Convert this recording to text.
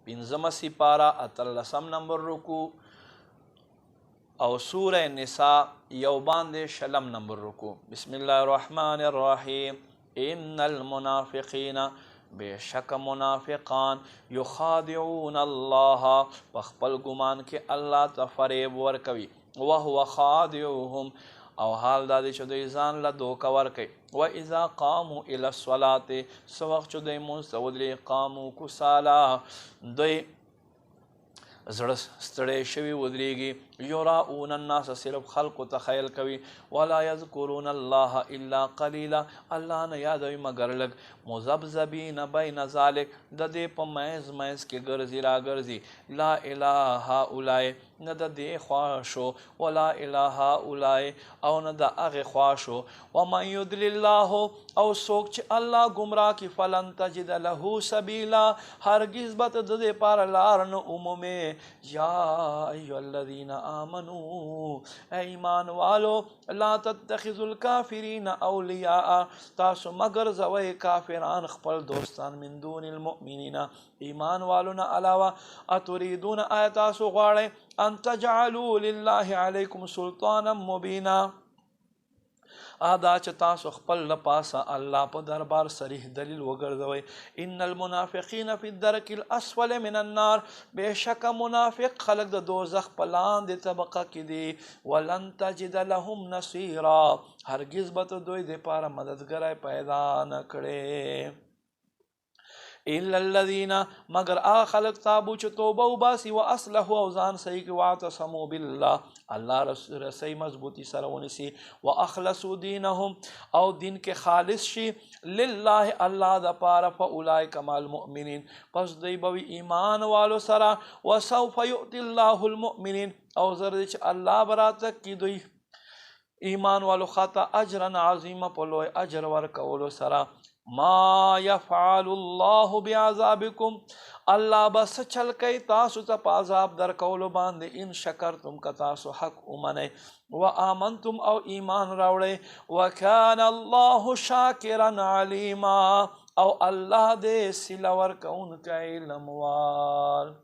پنځمه سپاره 18 نمبر رکوع او سوره نساء یو باندې 20 نمبر رکوع. بسم الله الرحمن الرحیم. ان المنافقین بشک منافقان یخادعون الله په خپل ګمان کې الله ته فریب ورکوي وهو خادعهم او حال دا دی چې دوی ځان له دوکه ورکوي. و اذا قاموا الى الصلاه څه وخت چې دوی لمونځ ته ودرېږي قاموا کسالا دوی زړه ستړی شوي ودرېږي. یراؤون الناس صرف خلقو ته خیل کوي. ولا یذکرون الله الا قلیلا الله نه یادوي مګر لږ. مذبذبین بین ذلک د دې په منځ منځ کې ګرځي را ګرځي. لا اله هؤلاء نه د دې خوا شو ولا اله هؤلاء او نه د هغې خوا شو. ومن یضلل الله او څوک چې الله ګمراه کړي فلن تجد له سبیلا هرګز به ته د دې پاره لار نه عمومې. یا ایها الذین آمنوا ایمان والو لا تتخذوا الکافرین اولیاء تاسو مگر زوی کافران خپل دوستان من دون المؤمنین ایمان والو نه علاوه. اتریدون آیا تاسو غواړئ ان تجعلوا لله علیکم سلطانا مبینا دا چې تاسو خپل لپاسه الله په دربار صریح دلیل وګرځوئ. ان المنافقین فی الدرک الاسفل من النار بېشکه منافق خلق د دوزخ په لاندې طبقه کې دي. ولن تجد لهم نصیرا هرګز به ته دوی دپاره مددګری پیدا نه کړې. الا الذين مگر هغه خلق تابو چې توبه وباسي و اصلحوا او ځان صحیح کړي واعتصموا بالله الله رسۍ مضبوطي سره ونیسي و اخلصوا دینهم او دین کې خالص شي لله الله دپاره فاولئک مع المؤمنین پس دوی به وي ایمان والو سره. وسوف یؤتي الله المؤمنین او زر دی چې الله به راتګ کړي دوی ایمان والو خاطه اجرا عظیمه په لوی اجر ورکولو سره. ما یفعل الله بعذابکم الله بس چل کوي تاسو ته په عذاب در کولو باندې ان شکرتم که تاسو حق ومنئ و آمنتم او ایمان راوړئ. وکان الله شاکرا علیما او الله دې صله ورکوونکی علم وال.